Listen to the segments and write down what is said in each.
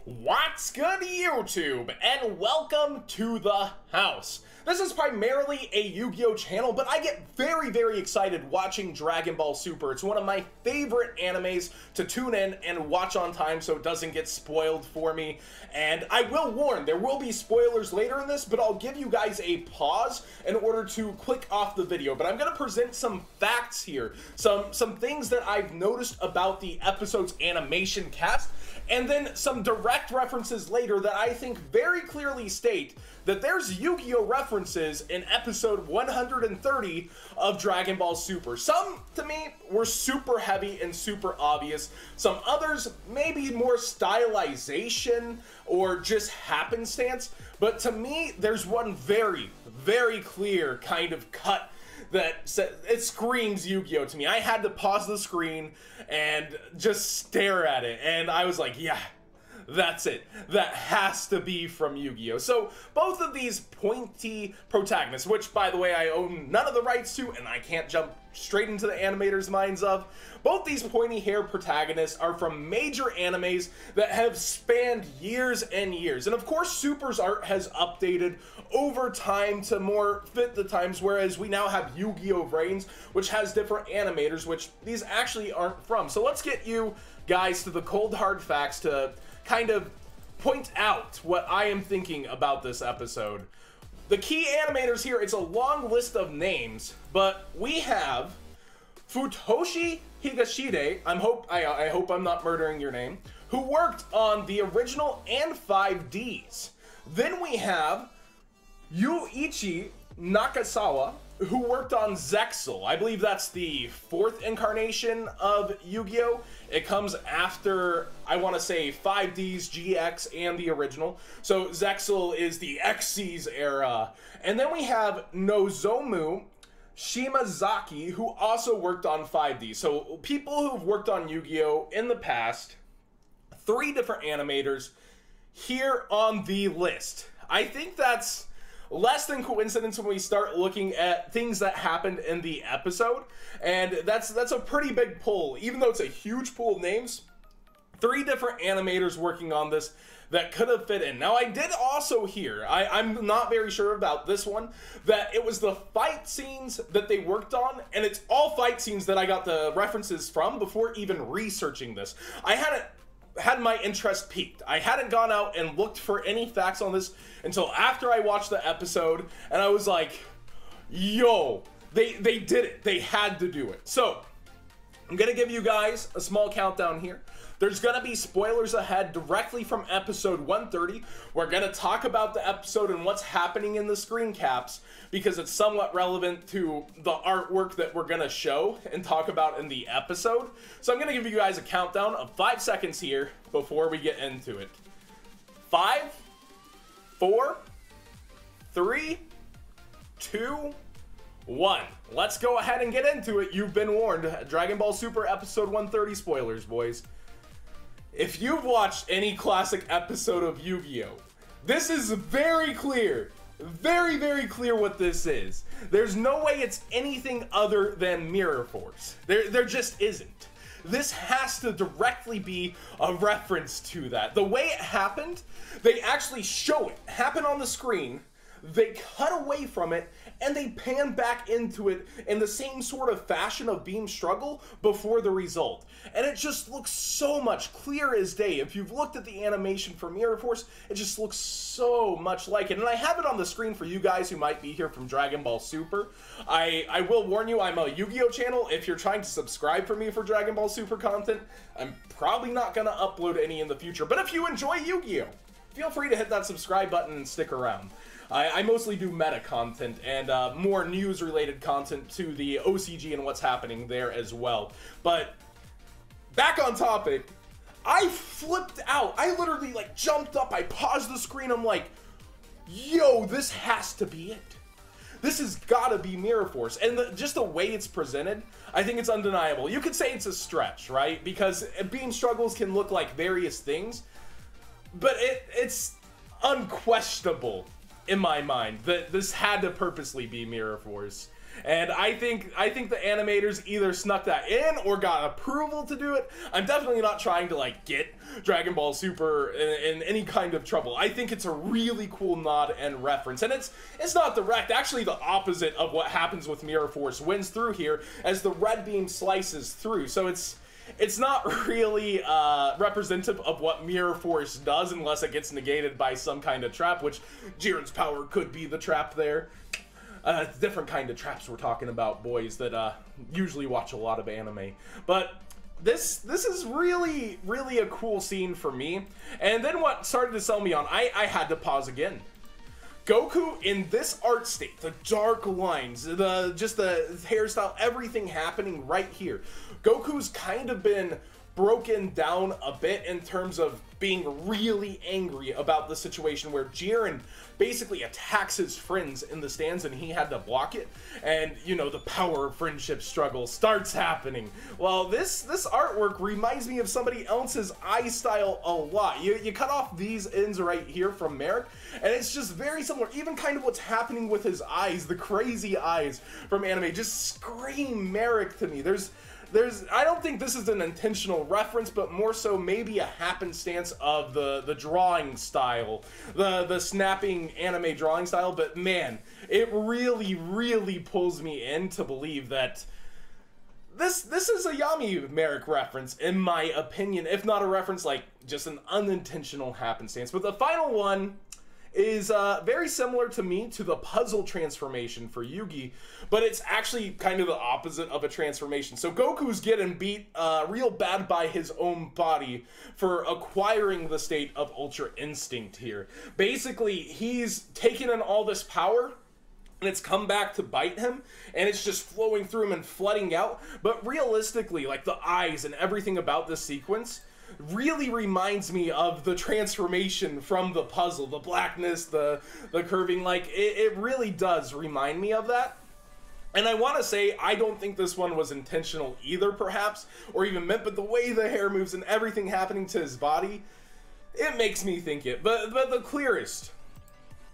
What's good, YouTube, and welcome to the house. This is primarily a Yu-Gi-Oh channel, but I get very excited watching Dragon Ball Super. It's one of my favorite animes to tune in and watch on time so it doesn't get spoiled for me. And I will warn, there will be spoilers later in this, but I'll give you guys a pause in order to click off the video. But I'm going to present some facts here, some things that I've noticed about the episode's animation cast, and then some direct references later that I think very clearly state that there's Yu-Gi-Oh references in episode 130 of Dragon Ball Super. Some, to me, were super heavy and super obvious. Some others, maybe more stylization or just happenstance. But to me, there's one very clear kind of cut that it screams Yu-Gi-Oh to me. I had to pause the screen and just stare at it, and I was like, yeah, that's it. That has to be from Yu-Gi-Oh! So both of these pointy protagonists, which by the way I own none of the rights to and I can't jump straight into the animators' minds of, both these pointy hair protagonists are from major animes that have spanned years and years. And of course Super's art has updated over time to more fit the times, whereas we now have Yu-Gi-Oh! Reigns, which has different animators, which these actually aren't from. So let's get you guys to the cold hard facts to kind of point out what I am thinking about this episode. The key animators here, it's a long list of names, but we have Futoshi Higashide, I hope I'm not murdering your name, who worked on the original and 5Ds. Then we have Yuichi Nakasawa, who worked on Zexal. I believe that's the 4th incarnation of Yu-Gi-Oh! It comes after, I want to say, 5Ds, GX, and the original. So Zexal is the Xyz era. And then we have Nozomu Shimazaki, who also worked on 5D. So people who've worked on Yu-Gi-Oh! In the past, 3 different animators here on the list. I think that's less than coincidence when we start looking at things that happened in the episode, and that's a pretty big pull. Even though it's a huge pool of names, 3 different animators working on this that could have fit in. Now, I did also hear, I'm not very sure about this one, that it was the fight scenes that they worked on, and it's all fight scenes that I got the references from before even researching this. I hadn't had my interest piqued. I hadn't gone out and looked for any facts on this until after I watched the episode, and I was like, yo, they did it. They had to do it. So I'm gonna give you guys a small countdown here. There's gonna be spoilers ahead directly from episode 130. We're gonna talk about the episode and what's happening in the screen caps because it's somewhat relevant to the artwork that we're gonna show and talk about in the episode. So I'm gonna give you guys a countdown of 5 seconds here before we get into it. 5, 4, 3, 2, 1. Let's go ahead and get into it. You've been warned. Dragon Ball Super episode 130 spoilers, boys. If you've watched any classic episode of Yu-Gi-Oh, this is very clear. Very clear what this is. There's no way it's anything other than Mirror Force. There just isn't. This has to directly be a reference to that. The way it happened, they actually show it happen on the screen, they cut away from it, and they pan back into it in the same sort of fashion of Beam Struggle before the result. And it just looks so much clear as day. If you've looked at the animation for Mirror Force, it just looks so much like it. And I have it on the screen for you guys who might be here from Dragon Ball Super. I will warn you, I'm a Yu-Gi-Oh channel. If you're trying to subscribe for me for Dragon Ball Super content, I'm probably not going to upload any in the future. But if you enjoy Yu-Gi-Oh, feel free to hit that subscribe button and stick around. I mostly do meta content and more news-related content to the OCG and what's happening there as well. But back on topic, I flipped out. I literally like jumped up. I paused the screen. I'm like, yo, this has to be it. This has got to be Mirror Force. And just the way it's presented, I think it's undeniable. You could say it's a stretch, right? Because Beam Struggles can look like various things, but it's unquestionable in my mind that this had to purposely be Mirror Force. And I think the animators either snuck that in or got approval to do it. I'm definitely not trying to like get Dragon Ball Super in any kind of trouble. I think it's a really cool nod and reference, and it's not direct. Actually, the opposite of what happens with Mirror Force wins through here as the red beam slices through. So it's not really representative of what Mirror Force does unless it gets negated by some kind of trap, which Jiren's power could be the trap there. Different kind of traps we're talking about, boys that usually watch a lot of anime. But this is really a cool scene for me. And then what started to sell me on, I had to pause again. Goku in this art state, the dark lines, just the hairstyle, everything happening right here. Goku's kind of been broken down a bit in terms of being really angry about the situation where Jiren basically attacks his friends in the stands and he had to block it, and you know, the power of friendship struggle starts happening. Well, this artwork reminds me of somebody else's eye style a lot. You cut off these ends right here from Merrick, and it's just very similar. Even kind of what's happening with his eyes, the crazy eyes from anime, just scream Merrick to me. I don't think this is an intentional reference, but more so maybe a happenstance of the drawing style, the snapping anime drawing style. But man, it really pulls me in to believe that this is a Yami Merrick reference, in my opinion, if not a reference, like just an unintentional happenstance. But the final one is very similar to me to the puzzle transformation for Yugi, but it's actually kind of the opposite of a transformation. So Goku's getting beat real bad by his own body for acquiring the state of Ultra Instinct here. Basically, he's taken in all this power, and it's come back to bite him, and it's just flowing through him and flooding out. But realistically, like the eyes and everything about this sequence really reminds me of the transformation from the puzzle, the blackness, the curving. Like it really does remind me of that. And I want to say, I don't think this one was intentional either, perhaps, or even meant, but the way the hair moves and everything happening to his body, it makes me think it. But the clearest,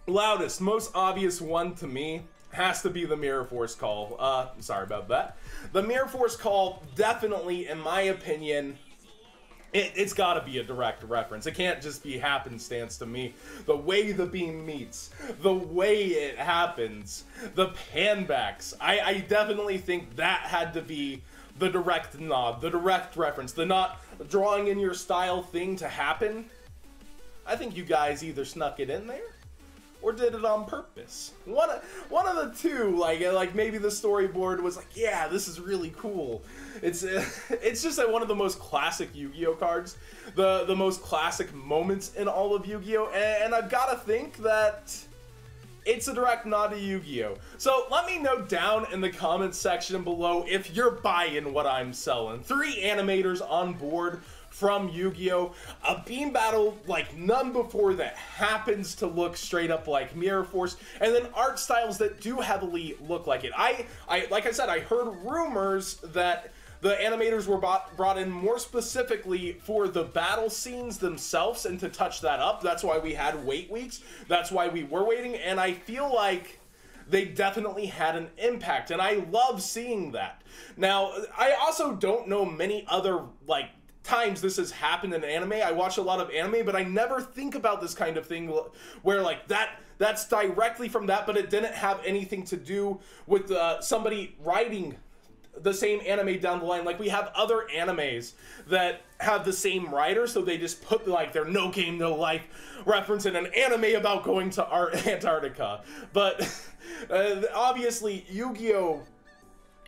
loudest, most obvious one to me has to be the Mirror Force call. Sorry about that. The Mirror Force call, definitely, in my opinion, it's got to be a direct reference. It can't just be happenstance to me. The way the beam meets, the way it happens, the panbacks. I definitely think that had to be the direct nod, the direct reference, the not drawing in your style thing to happen. I think you guys either snuck it in there or did it on purpose. One of the two. Like maybe the storyboard was like, yeah, this is really cool. It's just like one of the most classic Yu-Gi-Oh cards, the most classic moments in all of Yu-Gi-Oh, and I've got to think that it's a direct nod to Yu-Gi-Oh. So let me know down in the comments section below if you're buying what I'm selling. 3 animators on board from Yu-Gi-Oh! A beam battle like none before that happens to look straight up like Mirror Force, and then art styles that do heavily look like it. Like I said, I heard rumors that the animators were brought in more specifically for the battle scenes themselves and to touch that up. That's why we had wait weeks. That's why we were waiting, and I feel like they definitely had an impact, and I love seeing that. Now, I also don't know many other, like, times this has happened in anime. I watch a lot of anime, but I never think about this kind of thing where like that's directly from that, but it didn't have anything to do with somebody writing the same anime down the line. Like we have other animes that have the same writer, so they just put like their no game, no life reference in an anime about going to Antarctica. But obviously Yu-Gi-Oh!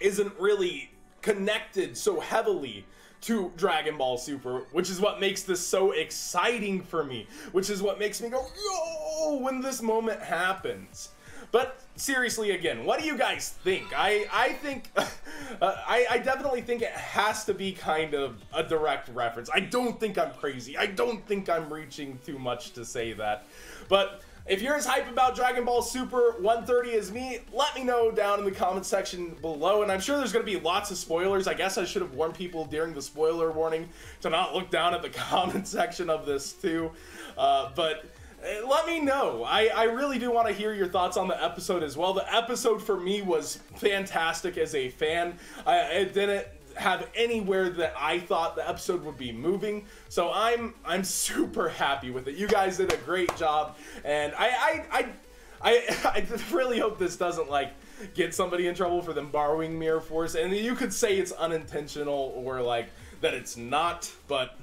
Isn't really connected so heavily to Dragon Ball Super, which is what makes this so exciting for me, which is what makes me go, yo, when this moment happens. But seriously, again, what do you guys think? I think, I definitely think it has to be kind of a direct reference. I don't think I'm crazy. I don't think I'm reaching too much to say that. But if you're as hype about Dragon Ball Super 130 as me, let me know down in the comment section below. And I'm sure there's going to be lots of spoilers. I guess I should have warned people during the spoiler warning to not look down at the comment section of this too. But let me know. I really do want to hear your thoughts on the episode as well. The episode for me was fantastic as a fan. It didn't have anywhere that I thought the episode would be moving, so I'm super happy with it. You guys did a great job, and I really hope this doesn't like get somebody in trouble for them borrowing Mirror Force, and you could say it's unintentional or like that it's not, but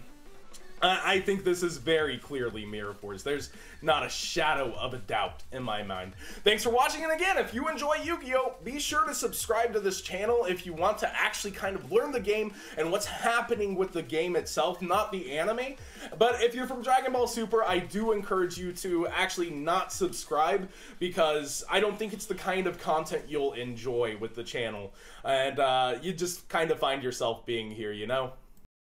I think this is very clearly Mirror Force. There's not a shadow of a doubt in my mind. Thanks for watching, and again, if you enjoy Yu-Gi-Oh!, be sure to subscribe to this channel if you want to actually kind of learn the game and what's happening with the game itself, not the anime. But if you're from Dragon Ball Super, I do encourage you to actually not subscribe, because I don't think it's the kind of content you'll enjoy with the channel, and you just kind of find yourself being here, you know?